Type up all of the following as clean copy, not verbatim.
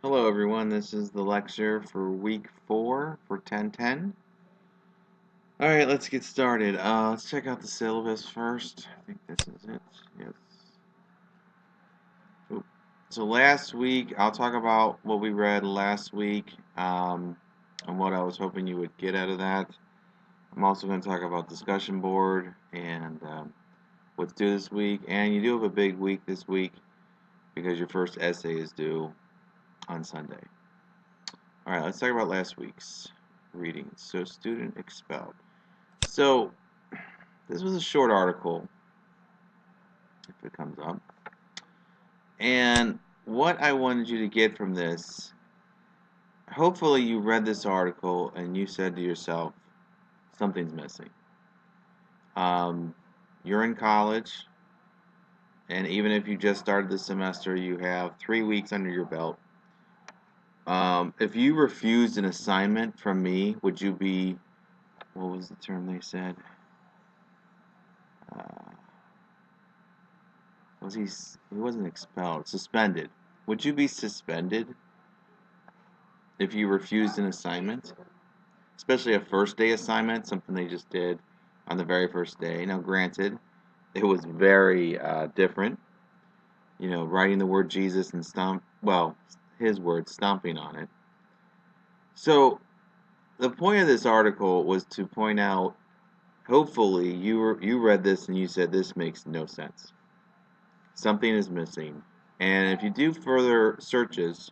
Hello everyone, this is the lecture for week 4 for 1010. Alright, let's get started. Let's check out the syllabus first. I think this is it. Yes. Oop. So last week, I'll talk about what we read last week and what I was hoping you would get out of that. I'm also going to talk about discussion board and what's due this week. And you do have a big week this week because your first essay is due on Sunday. Alright, let's talk about last week's reading. So, student expelled. So, this was a short article, if it comes up. And what I wanted you to get from this, hopefully you read this article and you said to yourself, something's missing. You're in college, and even if you just started the semester, you have 3 weeks under your belt. If you refused an assignment from me, would you be, what was the term they said? He wasn't expelled, suspended. Would you be suspended if you refused an assignment? Especially a first day assignment, something they just did on the very first day. Now, granted, it was very different. You know, writing the word Jesus and his words, stomping on it. So, the point of this article was to point out, hopefully, you read this and you said, this makes no sense. Something is missing. And if you do further searches,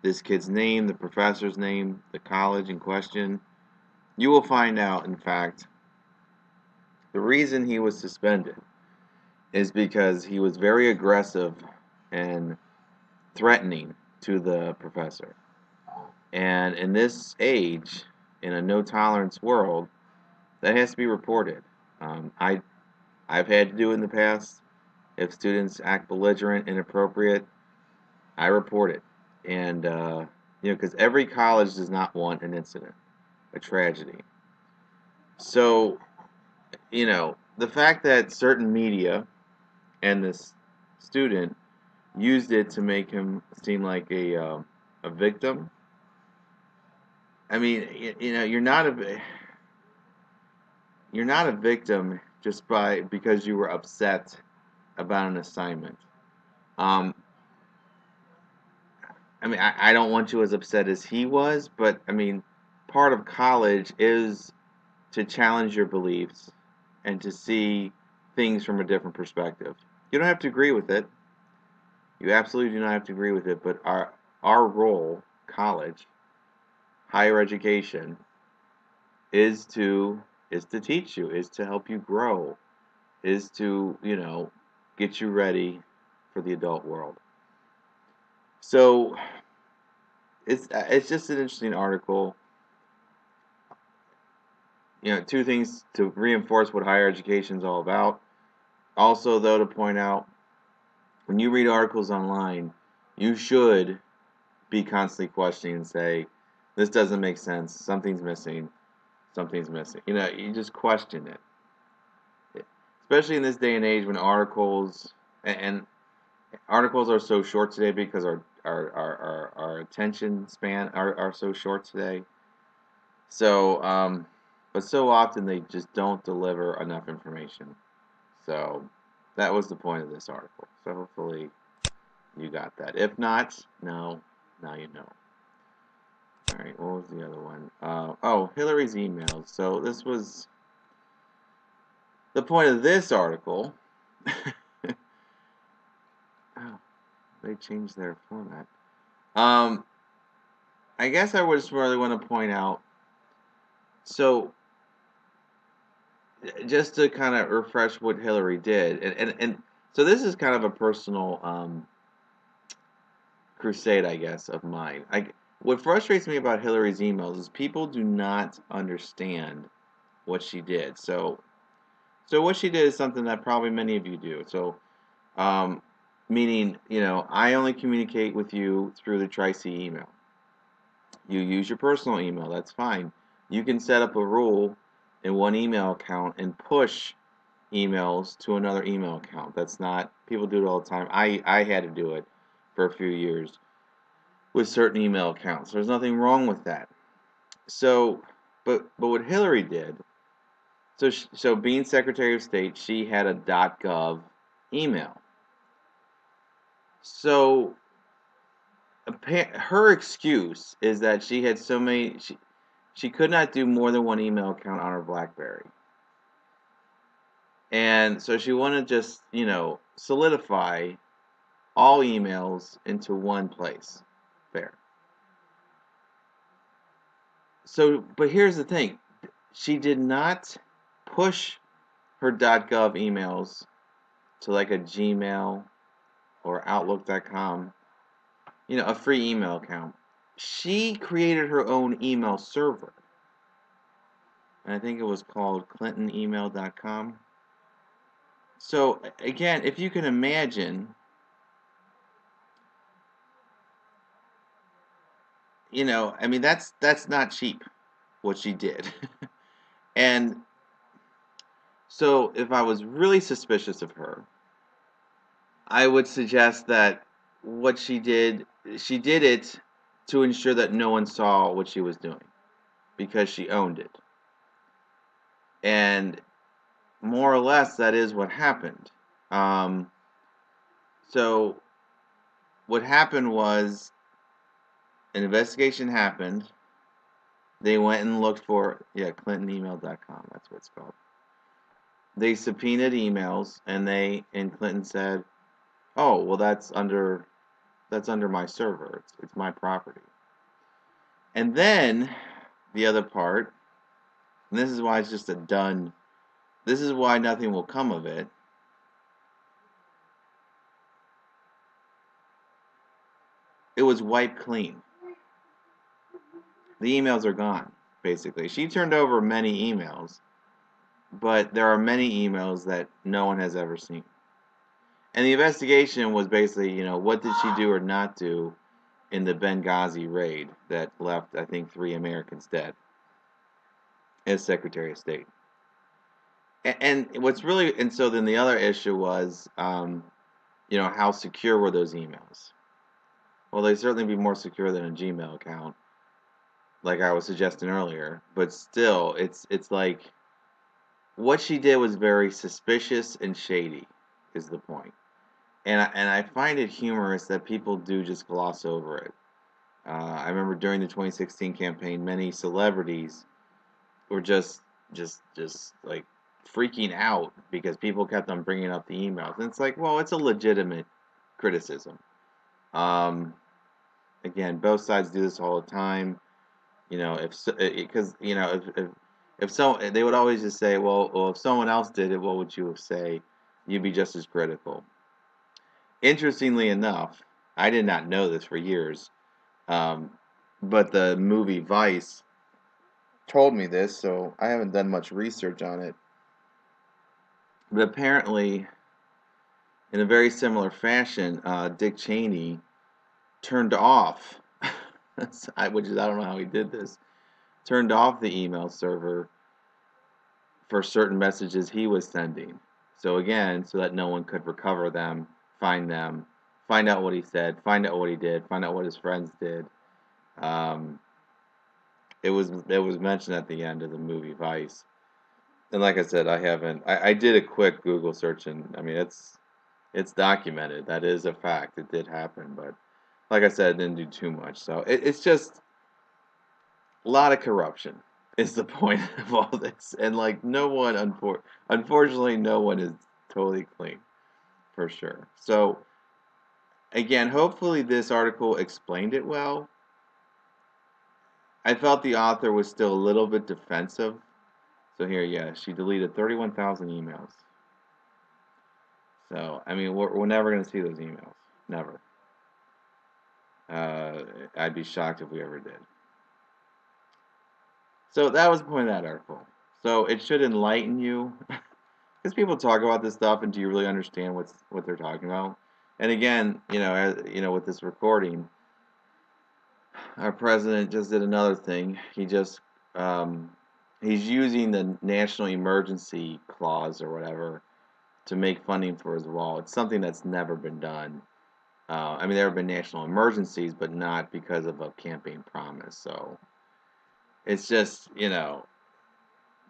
this kid's name, the professor's name, the college in question, you will find out, in fact, the reason he was suspended is because he was very aggressive and threatening to the professor. And in this age, in a no-tolerance world, that has to be reported. I've had to do it in the past. If students act belligerent, inappropriate, I report it. And, because every college does not want an incident, a tragedy. So, the fact that certain media and this student used it to make him seem like a victim. I mean, you're not a victim just because you were upset about an assignment. I don't want you as upset as he was, but part of college is to challenge your beliefs and to see things from a different perspective. You don't have to agree with it. You absolutely do not have to agree with it, but our role, college, higher education, is to teach you, is to help you grow, is to, get you ready for the adult world. So it's just an interesting article. Two things to reinforce what higher education is all about. Also, though, to point out, when you read articles online, you should be constantly questioning and say, this doesn't make sense, something's missing, something's missing. You just question it. Especially in this day and age when articles are so short today because our attention span are so short today. So, but so often they just don't deliver enough information. So that was the point of this article. So hopefully you got that. If not, now you know. Alright, what was the other one? Hillary's emails. So this was the point of this article. Oh, they changed their format. I guess I just really want to point out, so just to kind of refresh what Hillary did, and so this is kind of a personal crusade, I guess, of mine. What frustrates me about Hillary's emails is people do not understand what she did. So what she did is something that probably many of you do. So, meaning, I only communicate with you through the Tri-C email. You use your personal email, that's fine. You can set up a rule in one email account and push emails to another email account. That's not, people do it all the time. I had to do it for a few years. with certain email accounts. There's nothing wrong with that. So, but what Hillary did, so being Secretary of State, she had a .gov email. So her excuse is that she had so many. She could not do more than one email account on her BlackBerry, and so she wanted to just solidify all emails into one place. There. So, but here's the thing: she did not push her .gov emails to like a Gmail or Outlook.com, a free email account. She created her own email server, and I think it was called ClintonEmail.com. So again, if you can imagine, I mean that's not cheap what she did. And so if I was really suspicious of her, I would suggest that what she did it to ensure that no one saw what she was doing because she owned it. And more or less, that is what happened. Um, so what happened was an investigation happened. They went and looked for, ClintonEmail.com. That's what it's called. They subpoenaed emails, and Clinton said, "Oh, well, that's under my server. It's my property." And then the other part, and this is why it's just a done. This is why nothing will come of it. It was wiped clean. The emails are gone, basically. She turned over many emails, but there are many emails that no one has ever seen. And the investigation was basically, what did she do or not do in the Benghazi raid that left, I think, 3 Americans dead as Secretary of State. And so then the other issue was, how secure were those emails? Well, they'd certainly be more secure than a Gmail account, like I was suggesting earlier. But still, it's like what she did was very suspicious and shady, is the point. And I find it humorous that people do just gloss over it. I remember during the 2016 campaign, many celebrities were just like freaking out because people kept on bringing up the emails. And it's like, well, it's a legitimate criticism. Again, both sides do this all the time. Because if so, they would always just say, well, if someone else did it, what would you say? You'd be just as critical. Interestingly enough, I did not know this for years, but the movie Vice told me this, so I haven't done much research on it. But apparently, in a very similar fashion, Dick Cheney turned off, which I don't know how he did this, turned off the email server for certain messages he was sending. So again, so that no one could recover them, find out what he said, find out what he did, find out what his friends did. It was mentioned at the end of the movie Vice. And like I said, I did a quick Google search, and I mean it's documented. That is a fact. It did happen, but like I said, it didn't do too much. So it's just a lot of corruption is the point of all this. And like no one, unfortunately, no one is totally clean, for sure. So again, hopefully this article explained it well. I felt the author was still a little bit defensive. So here, she deleted 31,000 emails. So, I mean, we're never going to see those emails. Never. I'd be shocked if we ever did. So that was the point of that article. So it should enlighten you. Because people talk about this stuff, and do you really understand what they're talking about? And again, with this recording, our president just did another thing. He's using the National Emergency Clause or whatever to make funding for his wall. It's something that's never been done. I mean, there have been national emergencies, but not because of a campaign promise. So it's just, the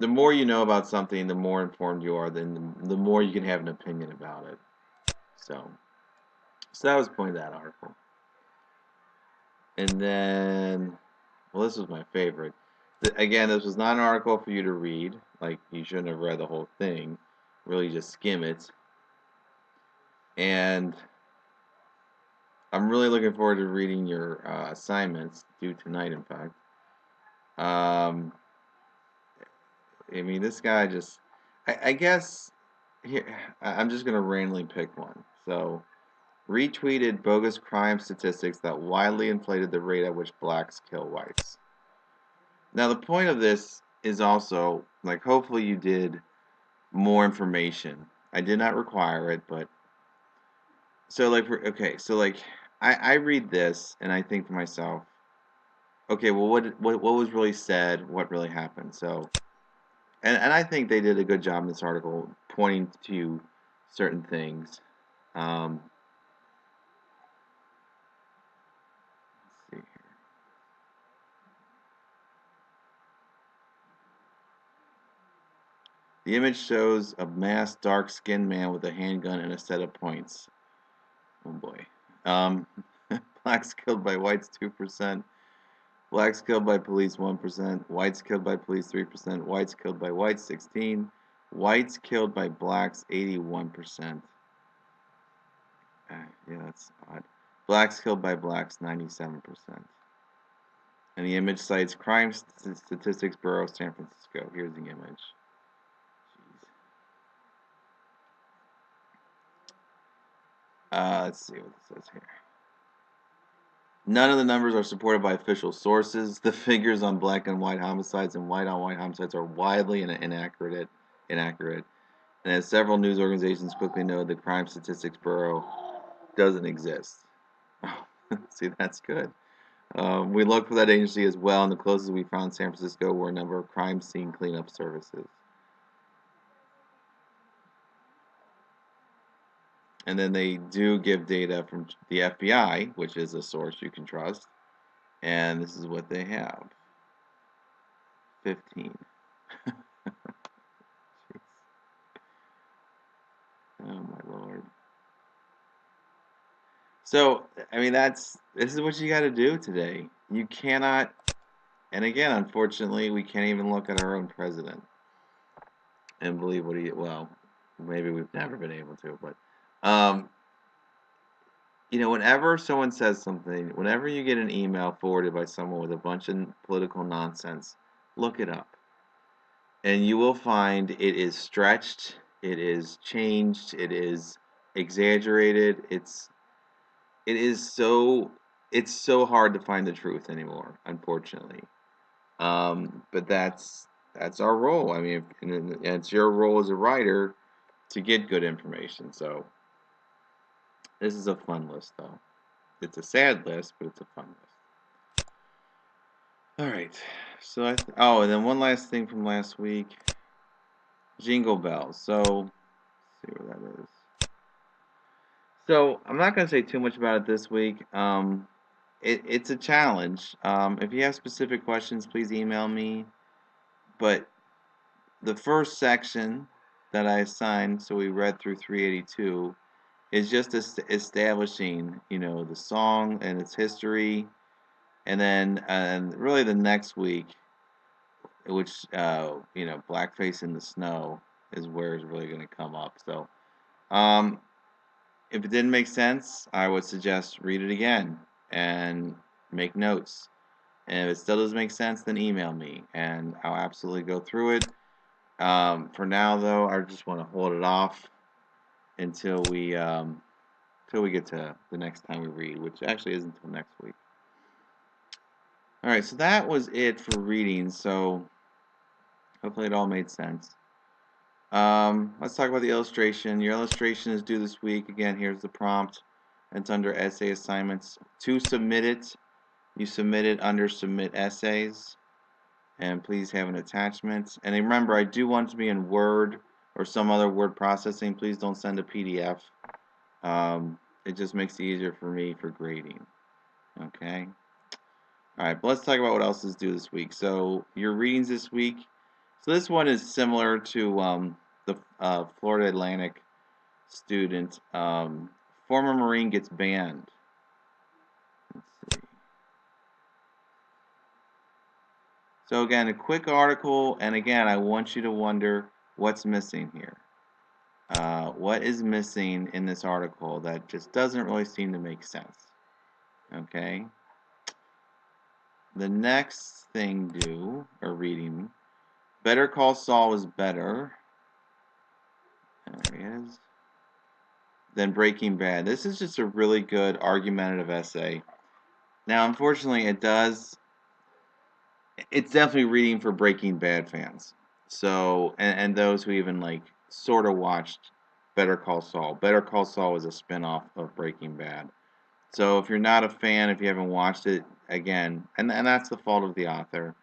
more you know about something, the more informed you are, then the more you can have an opinion about it. So, so that was the point of that article. And then, well, this was my favorite. Again, this was not an article for you to read. Like, you shouldn't have read the whole thing. Really just skim it. And I'm really looking forward to reading your assignments, due tonight, in fact. Um, I mean, this guy just, I guess, here, I'm just going to randomly pick one. So, retweeted bogus crime statistics that widely inflated the rate at which blacks kill whites. Now, the point of this is also, like, hopefully you did more information. I did not require it, but, so, like, okay, so, like, I read this, and I think to myself, okay, well, what was really said, what really happened? So, and I think they did a good job in this article pointing to certain things. Let's see here. The image shows a masked, dark-skinned man with a handgun and a set of points. Oh boy. Um, blacks killed by whites 2%. Blacks killed by police 1%. Whites killed by police 3%. Whites killed by whites 16%. Whites killed by blacks 81%. Yeah, that's odd. Blacks killed by blacks 97%. And the image cites Crime Statistics Bureau, San Francisco. Here's the image. Jeez. Let's see what it says here. None of the numbers are supported by official sources. The figures on black and white homicides and white on white homicides are widely inaccurate. And as several news organizations quickly noted, the Crime Statistics Bureau doesn't exist. Oh, see, that's good. We looked for that agency as well, and the closest we found in San Francisco were a number of crime scene cleanup services. And then they do give data from the FBI, which is a source you can trust. And this is what they have. 15. Oh my Lord. So, I mean, this is what you got to do today. You cannot, and again, unfortunately, we can't even look at our own president and believe what well, maybe we've never been able to, but, whenever someone says something, whenever you get an email forwarded by someone with a bunch of political nonsense, look it up. And you will find it is stretched, it is changed, it is exaggerated, it's so hard to find the truth anymore, unfortunately. But that's our role. I mean, and it's your role as a writer to get good information. So this is a fun list, though. It's a sad list, but it's a fun list. All right. So and then one last thing from last week. Jingle bells. So let's see where that is. So I'm not going to say too much about it this week. It's a challenge. If you have specific questions, please email me. But the first section that I assigned, so we read through 382, is just establishing, the song and its history, and then really the next week, which Blackface in the Snow is where it's really going to come up. So, if it didn't make sense, I would suggest read it again and make notes. And if it still doesn't make sense, then email me, and I'll absolutely go through it. For now, though, I just want to hold it off until we get to the next time we read, which actually isn't until next week. All right, so that was it for reading. So hopefully it all made sense. Let's talk about the illustration. Your illustration is due this week. Again, here's the prompt. It's under essay assignments. To submit it, you submit it under submit essays. And please have an attachment. And remember, I do want it to be in Word or some other word processing. Please don't send a PDF. it just makes it easier for me for grading. Okay. All right, but let's talk about what else is due this week. So your readings this week. So this one is similar to the Florida Atlantic student. Former Marine gets banned. Let's see. So again, a quick article, and again, I want you to wonder what's missing here. What is missing in this article that just doesn't really seem to make sense? Okay. The next thing due, or reading, Better Call Saul is better. There he is. Than Breaking Bad. This is just a really good argumentative essay. Now, unfortunately, it's definitely reading for Breaking Bad fans. So, and those who even like sort of watched Better Call Saul. Better Call Saul was a spinoff of Breaking Bad. So if you're not a fan, if you haven't watched it, again, and that's the fault of the author.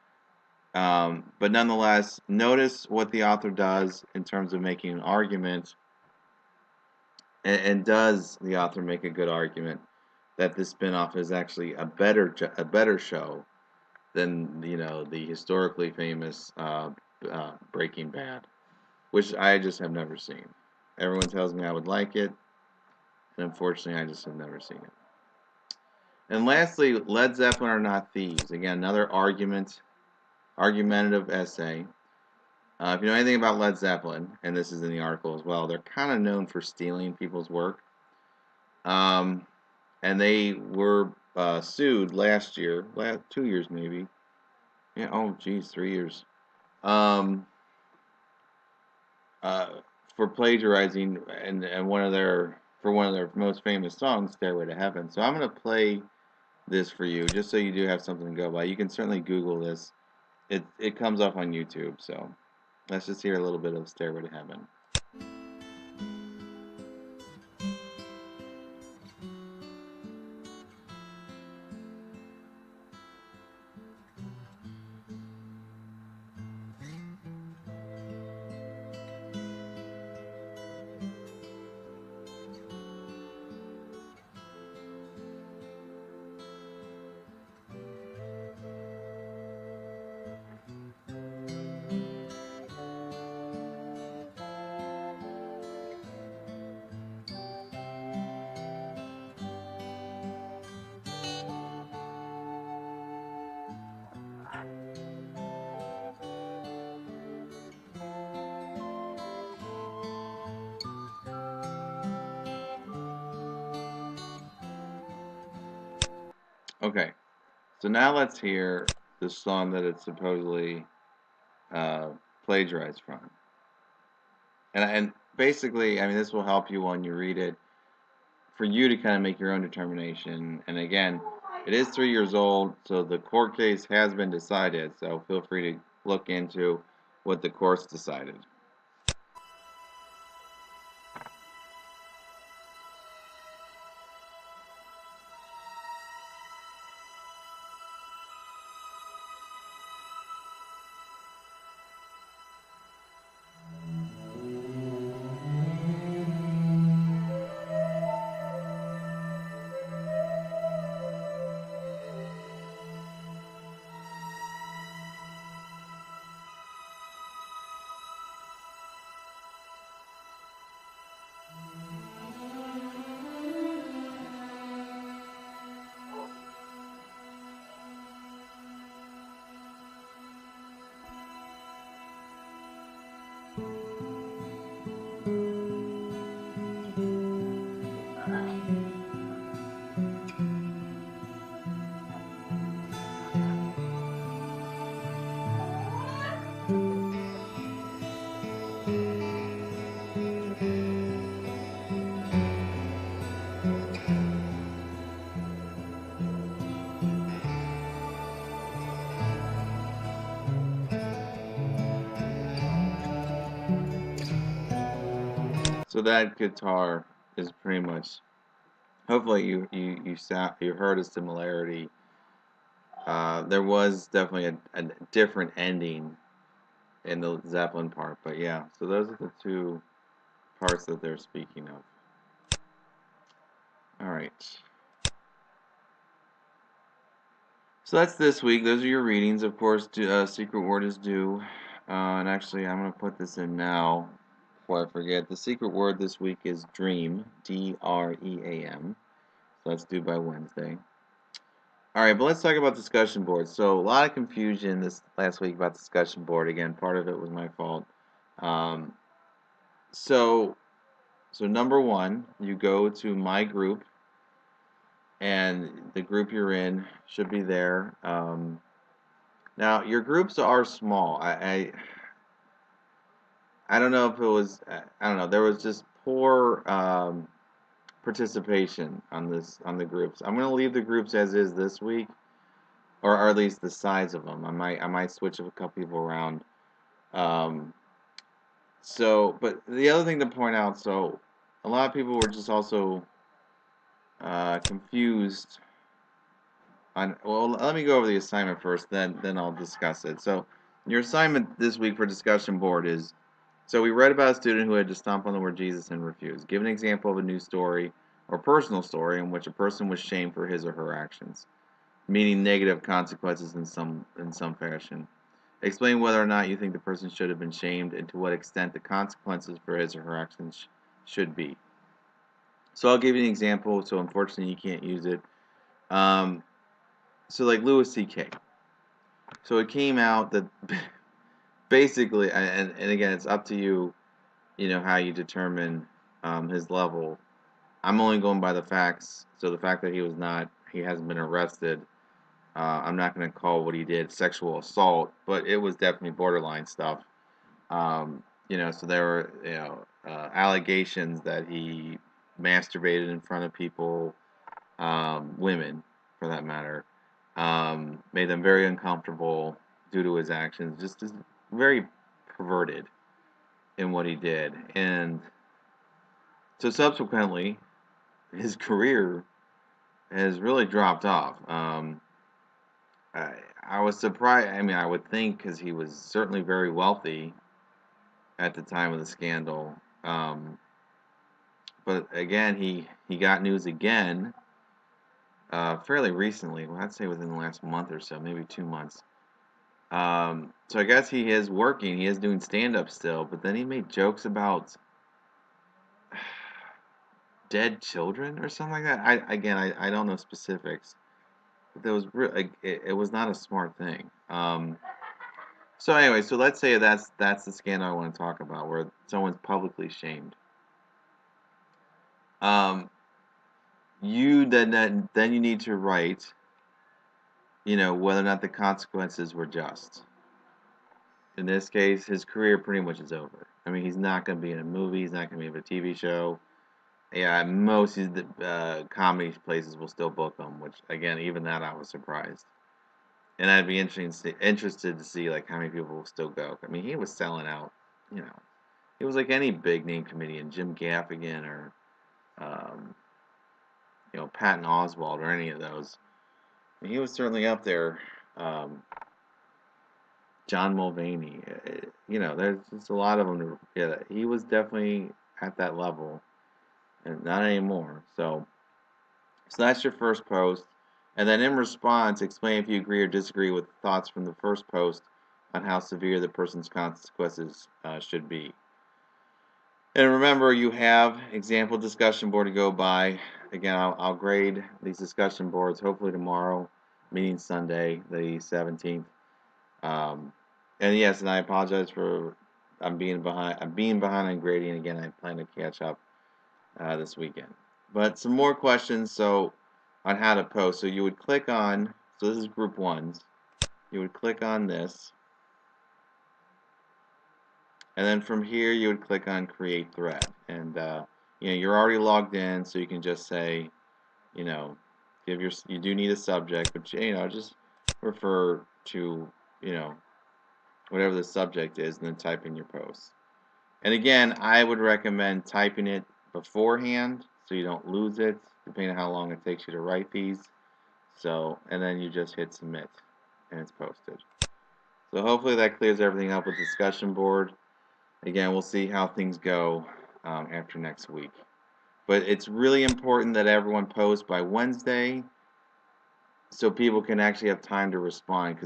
But nonetheless, notice what the author does in terms of making an argument, and does the author make a good argument that this spinoff is actually a better show than the historically famous Breaking Bad, which I just have never seen. Everyone tells me I would like it, and unfortunately, I just have never seen it. And lastly, Led Zeppelin are not thieves. Again, another argumentative essay. If you know anything about Led Zeppelin, and this is in the article as well, they're kind of known for stealing people's work. And they were sued last year, 2 years maybe. Yeah, oh geez, 3 years. Um, for plagiarizing and one of their most famous songs, "Stairway to Heaven." So I'm gonna play this for you, just so you do have something to go by. You can certainly Google this. It comes up on YouTube. So let's just hear a little bit of "Stairway to Heaven." Okay, so now let's hear the song that it's supposedly uh, plagiarized from. And basically, I mean, this will help you when you read it, for you to kind of make your own determination. And again, it is 3 years old, so the court case has been decided. So feel free to look into what the court's decided. So that guitar is pretty much. Hopefully you heard a similarity. There was definitely a different ending in the Zeppelin part, but yeah. So those are the two parts that they're speaking of. Alright. So that's this week. Those are your readings. Of course, secret word is due. And actually, I'm going to put this in now before I forget. The secret word this week is dream. D-R-E-A-M. So that's due by Wednesday. Alright, but let's talk about discussion boards. So a lot of confusion this last week about discussion board. Again, part of it was my fault. Um, so number one, you go to my group, and the group you're in should be there. Now your groups are small. I don't know if it was I don't know. There was just poor participation on the groups. I'm gonna leave the groups as is this week, or at least the size of them. I might switch a couple people around. Um, but the other thing to point out, so a lot of people were just also confused on. Well, let me go over the assignment first, then I'll discuss it. So your assignment this week for discussion board is. So we read about a student who had to stomp on the word Jesus and refuse. Give an example of a news story or personal story in which a person was shamed for his or her actions, meaning negative consequences in some fashion. Explain whether or not you think the person should have been shamed and to what extent the consequences for his or her actions should be. So I'll give you an example. So unfortunately you can't use it. So like Louis C.K. So it came out that basically, and again, it's up to you, how you determine his level. I'm only going by the facts. So the fact that he hasn't been arrested. I'm not going to call what he did sexual assault, but it was definitely borderline stuff. So there were, allegations that he masturbated in front of people, women, for that matter, made them very uncomfortable due to his actions, just very perverted in what he did, and so subsequently, his career has really dropped off. I, I was surprised. I mean, I would think because he was certainly very wealthy at the time of the scandal. Um, but again, he got news again fairly recently. Well, I'd say within the last month or so, maybe 2 months. So I guess he is working. He is doing stand-up still, but then he made jokes about dead children or something like that. I don't know specifics, but there was it was not a smart thing. So anyway, so let's say that's the scandal I want to talk about, where someone's publicly shamed. Um, you then you need to write, whether or not the consequences were just. In this case, his career pretty much is over. I mean, he's not going to be in a movie. He's not going to be in a TV show. Yeah, most of the comedy places will still book him, which again, even that I was surprised. And I'd be interested to see like how many people will still go. I mean, he was selling out. You know, he was like any big name comedian, Jim Gaffigan or um, Patton Oswalt or any of those. I mean, he was certainly up there. Um, John Mulvaney. There's just a lot of them to get it. He was definitely at that level, and not anymore. So that's your first post. And then in response, explain if you agree or disagree with thoughts from the first post on how severe the person's consequences should be. And remember, you have example discussion board to go by. Again, I'll grade these discussion boards hopefully tomorrow, meaning Sunday, the 17th. And yes, and I apologize for I'm being behind. I'm being behind on grading again. I plan to catch up this weekend. But some more questions. So on how to post. So you would click on. So this is group ones. You would click on this, and then from here you would click on create thread. And you're already logged in, so you can just say, you do need a subject, but just refer to whatever the subject is, and then type in your post. And again, I would recommend typing it beforehand so you don't lose it, depending on how long it takes you to write these. And then you just hit submit, and it's posted. So hopefully that clears everything up with discussion board. Again, we'll see how things go after next week. But it's really important that everyone posts by Wednesday so people can actually have time to respond.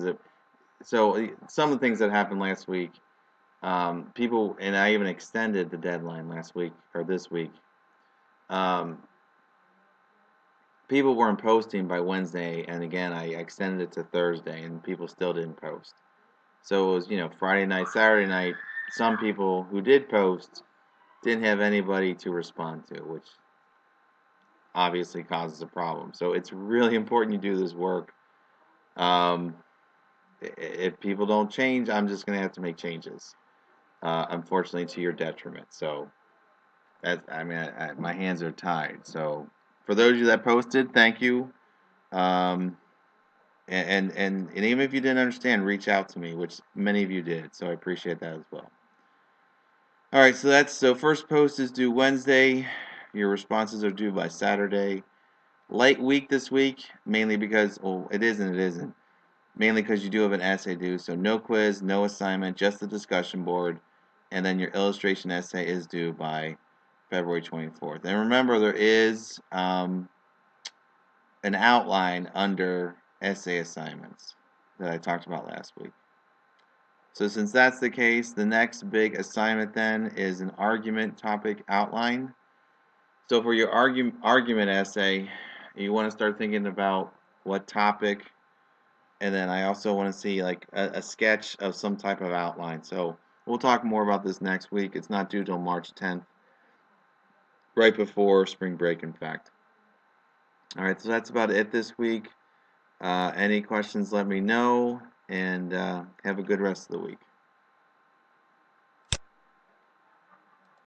So some of the things that happened last week, people, and I even extended the deadline last week or this week. Um, People weren't posting by Wednesday, and again, I extended it to Thursday, and people still didn't post. So it was, Friday night, Saturday night. Some people who did post didn't have anybody to respond to, which obviously causes a problem. So it's really important you do this work. Um, if people don't change, I'm just going to have to make changes, unfortunately, to your detriment. So, my hands are tied. So, for those of you that posted, thank you. Um, and even if you didn't understand, reach out to me, which many of you did. So I appreciate that as well. All right, so first post is due Wednesday. Your responses are due by Saturday. Light week this week, mainly because, well, it isn't. Mainly because you do have an essay due, so no quiz, no assignment, just the discussion board, and then your illustration essay is due by February 24th. And remember, there is an outline under essay assignments that I talked about last week. So since that's the case, the next big assignment then is an argument topic outline. So for your argument essay, you want to start thinking about what topic, and then I also want to see like a sketch of some type of outline. So we'll talk more about this next week. It's not due till March 10th, right before spring break, in fact. All right, so that's about it this week. Any questions, let me know, and have a good rest of the week.